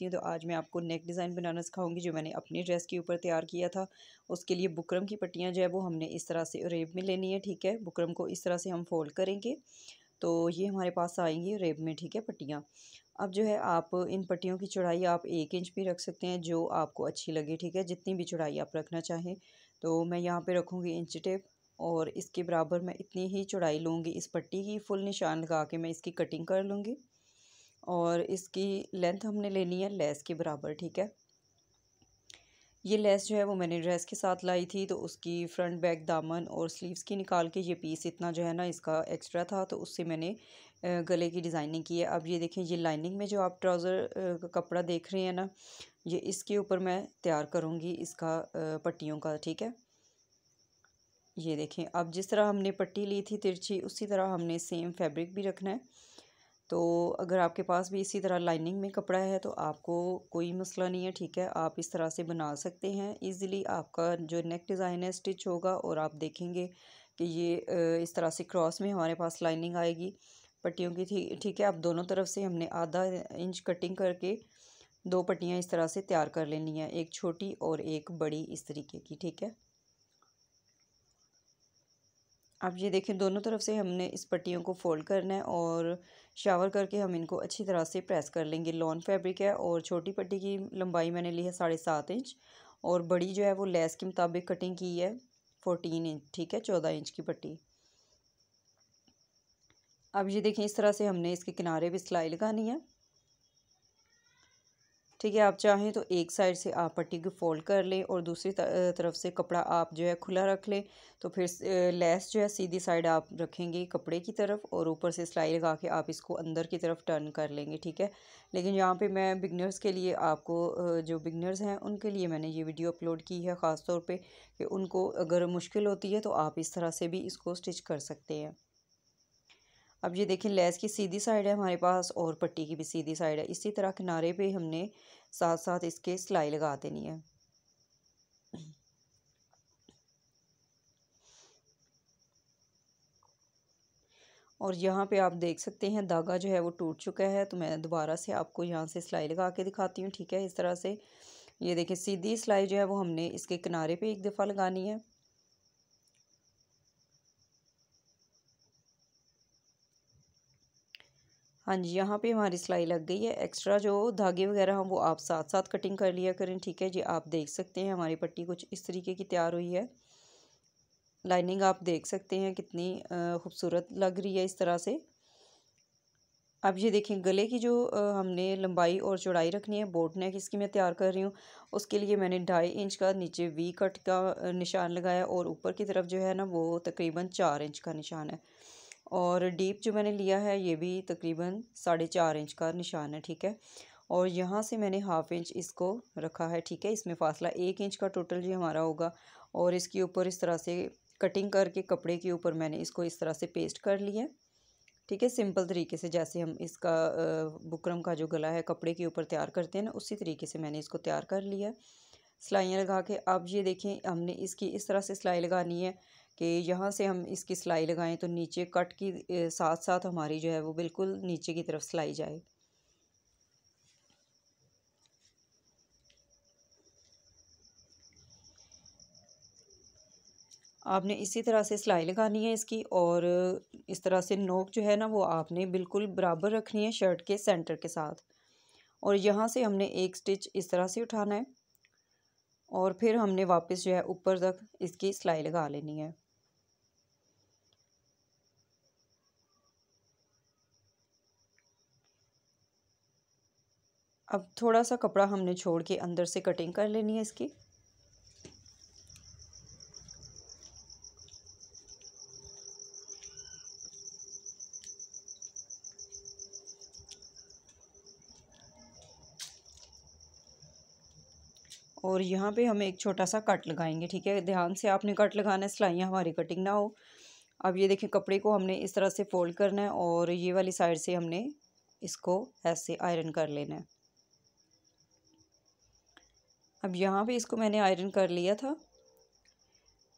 हूँ। तो आज मैं आपको नेक डिज़ाइन बनाना सिखाऊंगी जो मैंने अपनी ड्रेस के ऊपर तैयार किया था। उसके लिए बुकरम की पट्टियाँ जो है वो हमने इस तरह से रेब में लेनी है, ठीक है। बुकरम को इस तरह से हम फोल्ड करेंगे तो ये हमारे पास आएंगी रेब में, ठीक है, पट्टियाँ। अब जो है आप इन पट्टियों की चौड़ाई आप 1 इंच भी रख सकते हैं, जो आपको अच्छी लगे, ठीक है, जितनी भी चौड़ाई आप रखना चाहें। तो मैं यहाँ पे रखूँगी इंच टेप और इसके बराबर मैं इतनी ही चौड़ाई लूँगी इस पट्टी की। फुल निशान लगा के मैं इसकी कटिंग कर लूँगी और इसकी लेंथ हमने लेनी है लेस के बराबर, ठीक है। ये लेस जो है वो मैंने ड्रेस के साथ लाई थी, तो उसकी फ्रंट बैक दामन और स्लीव्स की निकाल के ये पीस इतना जो है ना इसका एक्स्ट्रा था, तो उससे मैंने गले की डिज़ाइनिंग की है। अब ये देखें, ये लाइनिंग में जो आप ट्राउज़र का कपड़ा देख रहे हैं ना, ये इसके ऊपर मैं तैयार करूँगी इसका पट्टियों का, ठीक है। ये देखें, अब जिस तरह हमने पट्टी ली थी तिरछी, उसी तरह हमने सेम फैब्रिक भी रखना है। तो अगर आपके पास भी इसी तरह लाइनिंग में कपड़ा है तो आपको कोई मसला नहीं है, ठीक है, आप इस तरह से बना सकते हैं इजीली। आपका जो नेक डिज़ाइन है स्टिच होगा और आप देखेंगे कि ये इस तरह से क्रॉस में हमारे पास लाइनिंग आएगी पट्टियों की थी, ठीक है। अब दोनों तरफ से हमने आधा इंच कटिंग करके दो पट्टियाँ इस तरह से तैयार कर लेनी है, एक छोटी और एक बड़ी इस तरीके की, ठीक है। अब ये देखें, दोनों तरफ से हमने इस पट्टियों को फोल्ड करना है और शावर करके हम इनको अच्छी तरह से प्रेस कर लेंगे। लॉन फैब्रिक है और छोटी पट्टी की लंबाई मैंने ली है 7.5 इंच और बड़ी जो है वो लेस के मुताबिक कटिंग की है 14 इंच, ठीक है, 14 इंच की पट्टी। अब ये देखें, इस तरह से हमने इसके किनारे भी सिलाई लगानी है, ठीक है। आप चाहें तो एक साइड से आप पट्टी को फोल्ड कर लें और दूसरी तरफ से कपड़ा आप जो है खुला रख लें, तो फिर लेस जो है सीधी साइड आप रखेंगे कपड़े की तरफ और ऊपर से सिलाई लगा के आप इसको अंदर की तरफ टर्न कर लेंगे, ठीक है। लेकिन यहाँ पे मैं बिगनर्स के लिए आपको जो बिगनर्स हैं उनके लिए मैंने ये वीडियो अपलोड की है ख़ास तौर पे, कि उनको अगर मुश्किल होती है तो आप इस तरह से भी इसको स्टिच कर सकते हैं। अब ये देखें, लेस की सीधी साइड है हमारे पास और पट्टी की भी सीधी साइड है। इसी तरह किनारे पे हमने साथ साथ इसके सिलाई लगा देनी है। और यहाँ पे आप देख सकते हैं धागा जो है वो टूट चुका है, तो मैं दोबारा से आपको यहाँ से सिलाई लगा के दिखाती हूँ, ठीक है। इस तरह से ये देखिए, सीधी सिलाई जो है वो हमने इसके किनारे पे एक दफ़ा लगानी है। हाँ जी, यहाँ पे हमारी सिलाई लग गई है। एक्स्ट्रा जो धागे वगैरह हैं वो आप साथ साथ कटिंग कर लिया करें, ठीक है जी। आप देख सकते हैं हमारी पट्टी कुछ इस तरीके की तैयार हुई है। लाइनिंग आप देख सकते हैं कितनी खूबसूरत लग रही है इस तरह से। अब ये देखें, गले की जो हमने लंबाई और चौड़ाई रखनी है, बोट नेक इसकी मैं तैयार कर रही हूँ। उसके लिए मैंने 2.5 इंच का नीचे वी कट का निशान लगाया और ऊपर की तरफ जो है ना वो तकरीबन 4 इंच का निशान है। और डीप जो मैंने लिया है ये भी तकरीबन 4.5 इंच का निशान है, ठीक है। और यहाँ से मैंने 1/2 इंच इसको रखा है, ठीक है। इसमें फासला 1 इंच का टोटल जो हमारा होगा और इसके ऊपर इस तरह से कटिंग करके कपड़े के ऊपर मैंने इसको इस तरह से पेस्ट कर लिया है, ठीक है। सिंपल तरीके से जैसे हम इसका बुकरम का जो गला है कपड़े के ऊपर तैयार करते हैं ना, उसी तरीके से मैंने इसको तैयार कर लिया है सिलाइयाँ लगा के। अब ये देखें, हमने इसकी इस तरह से सिलाई लगानी है कि यहाँ से हम इसकी सिलाई लगाएं तो नीचे कट की साथ साथ हमारी जो है वो बिल्कुल नीचे की तरफ सिलाई जाए। आपने इसी तरह से सिलाई लगानी है इसकी और इस तरह से नोक जो है ना वो आपने बिल्कुल बराबर रखनी है शर्ट के सेंटर के साथ। और यहाँ से हमने एक स्टिच इस तरह से उठाना है और फिर हमने वापस जो है ऊपर तक इसकी सिलाई लगा लेनी है। अब थोड़ा सा कपड़ा हमने छोड़ के अंदर से कटिंग कर लेनी है इसकी। और यहाँ पे हम एक छोटा सा कट लगाएंगे, ठीक है। ध्यान से आपने कट लगाना है, सिलाइयाँ हमारी कटिंग ना हो। अब ये देखें, कपड़े को हमने इस तरह से फोल्ड करना है और ये वाली साइड से हमने इसको ऐसे आयरन कर लेना है। अब यहाँ पे इसको मैंने आयरन कर लिया था,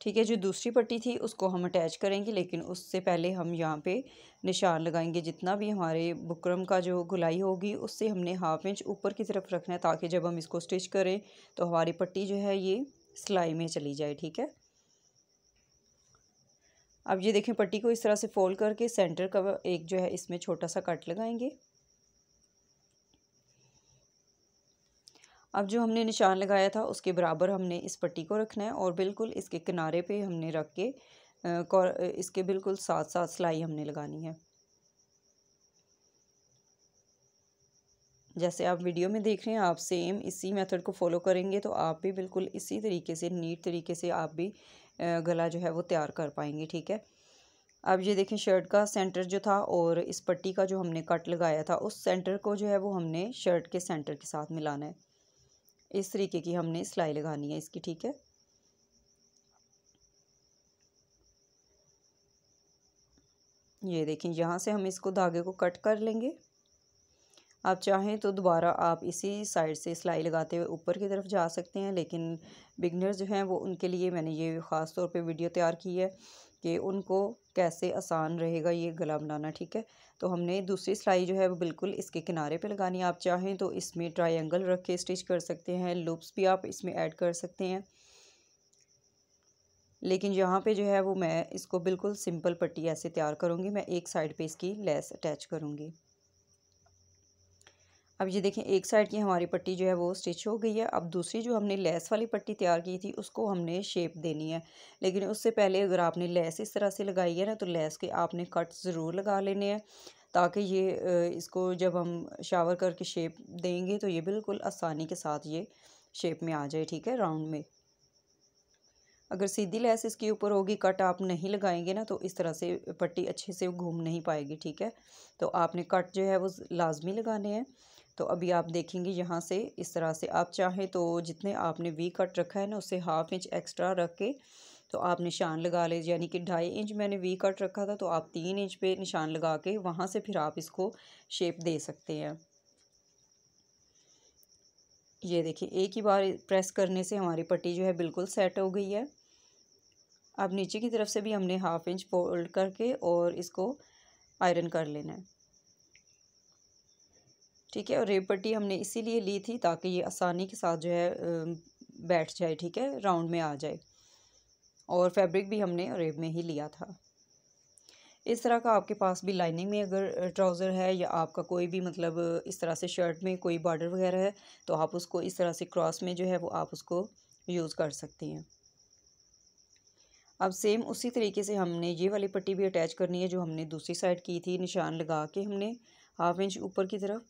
ठीक है। जो दूसरी पट्टी थी उसको हम अटैच करेंगे, लेकिन उससे पहले हम यहाँ पे निशान लगाएंगे। जितना भी हमारे बुकरम का जो गुलाई होगी उससे हमने हाफ इंच ऊपर की तरफ रखना है, ताकि जब हम इसको स्टिच करें तो हमारी पट्टी जो है ये सिलाई में चली जाए। ठीक है। अब ये देखें, पट्टी को इस तरह से फोल्ड करके सेंटर का एक जो है इसमें छोटा सा कट लगाएंगे। अब जो हमने निशान लगाया था उसके बराबर हमने इस पट्टी को रखना है और बिल्कुल इसके किनारे पे हमने रख के इसके बिल्कुल साथ साथ सिलाई हमने लगानी है। जैसे आप वीडियो में देख रहे हैं, आप सेम इसी मेथड को फॉलो करेंगे तो आप भी बिल्कुल इसी तरीके से नीट तरीके से आप भी गला जो है वो तैयार कर पाएंगे। ठीक है। अब ये देखें, शर्ट का सेंटर जो था और इस पट्टी का जो हमने कट लगाया था उस सेंटर को जो है वो हमने शर्ट के सेंटर के साथ मिलाना है। इस तरीके की हमने सिलाई लगानी है इसकी। ठीक है। ये देखें, यहाँ से हम इसको धागे को कट कर लेंगे। आप चाहें तो दोबारा आप इसी साइड से सिलाई लगाते हुए ऊपर की तरफ जा सकते हैं, लेकिन बिगनर्स जो हैं वो उनके लिए मैंने ये ख़ास तौर पे वीडियो तैयार की है कि उनको कैसे आसान रहेगा ये गला बनाना। ठीक है। तो हमने दूसरी सिलाई जो है वो बिल्कुल इसके किनारे पे लगानी है। आप चाहें तो इसमें ट्रायंगल रख के स्टिच कर सकते हैं, लूप्स भी आप इसमें ऐड कर सकते हैं, लेकिन यहाँ पे जो है वो मैं इसको बिल्कुल सिंपल पट्टी ऐसे तैयार करूँगी। मैं एक साइड पे इसकी लेस अटैच करूँगी। अब ये देखें, एक साइड की हमारी पट्टी जो है वो स्टिच हो गई है। अब दूसरी जो हमने लेस वाली पट्टी तैयार की थी उसको हमने शेप देनी है, लेकिन उससे पहले अगर आपने लेस इस तरह से लगाई है ना तो लेस के आपने कट ज़रूर लगा लेने हैं, ताकि ये इसको जब हम शावर करके शेप देंगे तो ये बिल्कुल आसानी के साथ ये शेप में आ जाए। ठीक है, राउंड में। अगर सीधी लेस इसके ऊपर होगी, कट आप नहीं लगाएंगे ना तो इस तरह से पट्टी अच्छे से घूम नहीं पाएगी। ठीक है। तो आपने कट जो है वो लाजमी लगाने हैं। तो अभी आप देखेंगे यहाँ से इस तरह से, आप चाहें तो जितने आपने वी कट रखा है ना उससे हाफ इंच एक्स्ट्रा रख के तो आप निशान लगा ले। यानी कि 2.5 इंच मैंने वी कट रखा था तो आप 3 इंच पे निशान लगा के वहाँ से फिर आप इसको शेप दे सकते हैं। ये देखिए, एक ही बार प्रेस करने से हमारी पट्टी जो है बिल्कुल सेट हो गई है। अब नीचे की तरफ से भी हमने हाफ इंच फोल्ड करके और इसको आयरन कर लेना है। ठीक है। और रेब पट्टी हमने इसीलिए ली थी ताकि ये आसानी के साथ जो है बैठ जाए। ठीक है, राउंड में आ जाए। और फैब्रिक भी हमने रेब में ही लिया था। इस तरह का आपके पास भी लाइनिंग में अगर ट्राउज़र है या आपका कोई भी मतलब इस तरह से शर्ट में कोई बॉर्डर वगैरह है तो आप उसको इस तरह से क्रॉस में जो है वो आप उसको यूज़ कर सकती हैं। अब सेम उसी तरीके से हमने ये वाली पट्टी भी अटैच करनी है जो हमने दूसरी साइड की थी, निशान लगा के हमने हाफ इंच ऊपर की तरफ,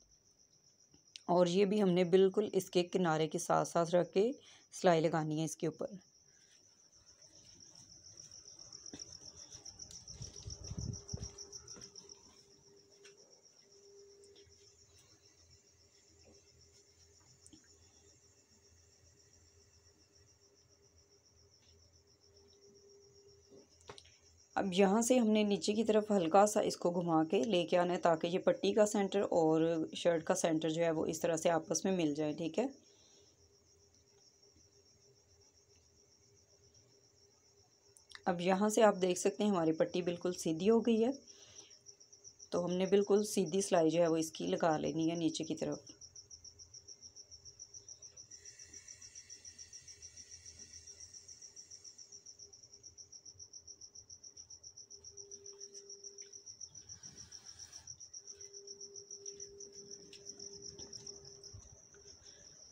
और ये भी हमने बिल्कुल इसके किनारे के साथ साथ रख के सिलाई लगानी है इसके ऊपर। अब यहाँ से हमने नीचे की तरफ हल्का सा इसको घुमा के लेके आना है ताकि ये पट्टी का सेंटर और शर्ट का सेंटर जो है वो इस तरह से आपस में मिल जाए। ठीक है। अब यहाँ से आप देख सकते हैं हमारी पट्टी बिल्कुल सीधी हो गई है, तो हमने बिल्कुल सीधी सिलाई जो है वो इसकी लगा लेनी है नीचे की तरफ।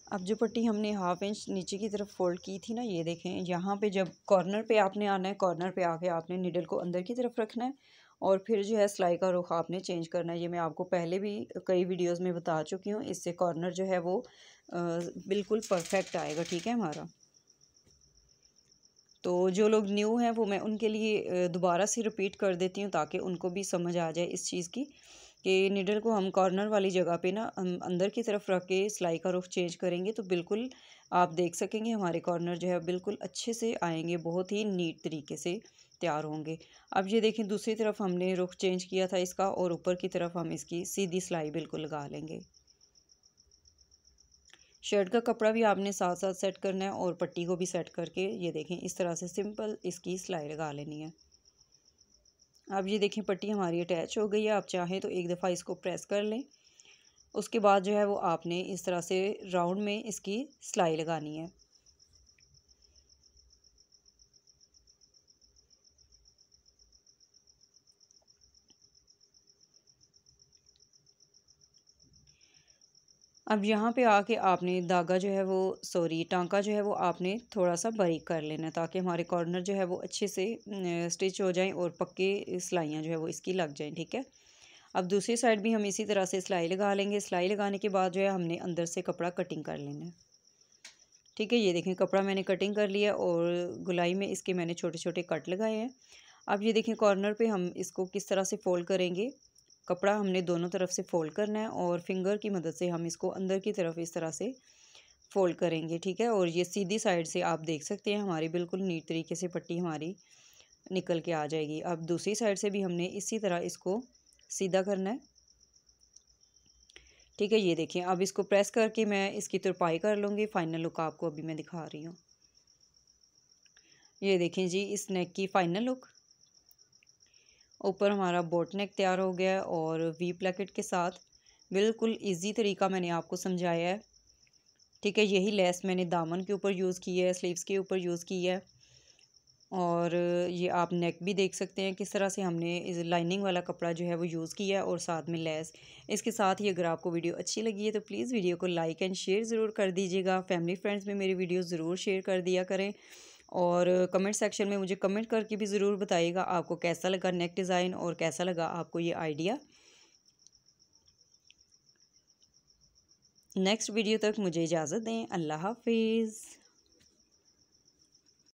अब जो पट्टी हमने हाफ इंच नीचे की तरफ फोल्ड की थी ना, ये देखें, यहाँ पे जब कॉर्नर पे आपने आना है, कॉर्नर पे आके आपने निडल को अंदर की तरफ रखना है और फिर जो है सिलाई का रुख आपने चेंज करना है। ये मैं आपको पहले भी कई वीडियोस में बता चुकी हूँ। इससे कॉर्नर जो है वो बिल्कुल परफेक्ट आएगा। ठीक है हमारा। तो जो लोग न्यू हैं वो मैं उनके लिए दोबारा से रिपीट कर देती हूँ ताकि उनको भी समझ आ जाए इस चीज़ की कि निडल को हम कॉर्नर वाली जगह पे ना हम अंदर की तरफ रख के सिलाई का रुख चेंज करेंगे तो बिल्कुल आप देख सकेंगे हमारे कॉर्नर जो है बिल्कुल अच्छे से आएंगे, बहुत ही नीट तरीके से तैयार होंगे। अब ये देखें, दूसरी तरफ हमने रुख चेंज किया था इसका और ऊपर की तरफ हम इसकी सीधी सिलाई बिल्कुल लगा लेंगे। शर्ट का कपड़ा भी आपने साथ साथ सेट करना है और पट्टी को भी सेट करके ये देखें इस तरह से सिंपल इसकी सिलाई लगा लेनी है। अब ये देखें पट्टी हमारी अटैच हो गई है। आप चाहें तो एक दफ़ा इसको प्रेस कर लें। उसके बाद जो है वो आपने इस तरह से राउंड में इसकी सिलाई लगानी है। अब यहाँ पे आके आपने धागा जो है वो टांका जो है वो आपने थोड़ा सा बारीक कर लेना है ताकि हमारे कॉर्नर जो है वो अच्छे से स्टिच हो जाएं और पक्के सिलाइयाँ जो है वो इसकी लग जाएं। ठीक है। अब दूसरी साइड भी हम इसी तरह से सिलाई लगा लेंगे। सिलाई लगाने के बाद जो है हमने अंदर से कपड़ा कटिंग कर लेना है। ठीक है। ये देखें कपड़ा मैंने कटिंग कर लिया और गुलाई में इसके मैंने छोटे छोटे कट लगाए हैं। अब ये देखें कॉर्नर पे हम इसको किस तरह से फोल्ड करेंगे। कपड़ा हमने दोनों तरफ से फोल्ड करना है और फिंगर की मदद से हम इसको अंदर की तरफ इस तरह से फोल्ड करेंगे। ठीक है। और ये सीधी साइड से आप देख सकते हैं हमारी बिल्कुल नीट तरीके से पट्टी हमारी निकल के आ जाएगी। अब दूसरी साइड से भी हमने इसी तरह इसको सीधा करना है। ठीक है। ये देखिए अब इसको प्रेस करके मैं इसकी तुरपाई कर लूँगी। फाइनल लुक आपको अभी मैं दिखा रही हूँ। ये देखें जी इस नेक की फाइनल लुक। ऊपर हमारा बोट नेक तैयार हो गया है और वी प्लैकेट के साथ बिल्कुल इजी तरीका मैंने आपको समझाया है। ठीक है। यही लेस मैंने दामन के ऊपर यूज़ की है, स्लीव्स के ऊपर यूज़ की है। और ये आप नेक भी देख सकते हैं किस तरह से हमने इस लाइनिंग वाला कपड़ा जो है वो यूज़ किया है और साथ में लेस। इसके साथ ही अगर आपको वीडियो अच्छी लगी है तो प्लीज़ वीडियो को लाइक एंड शेयर ज़रूर कर दीजिएगा। फैमिली फ्रेंड्स में मेरी वीडियो ज़रूर शेयर कर दिया करें और कमेंट सेक्शन में मुझे कमेंट करके भी ज़रूर बताइएगा आपको कैसा लगा नेक डिज़ाइन और कैसा लगा आपको ये आइडिया। नेक्स्ट वीडियो तक मुझे इजाज़त दें। अल्लाह हाफिज़।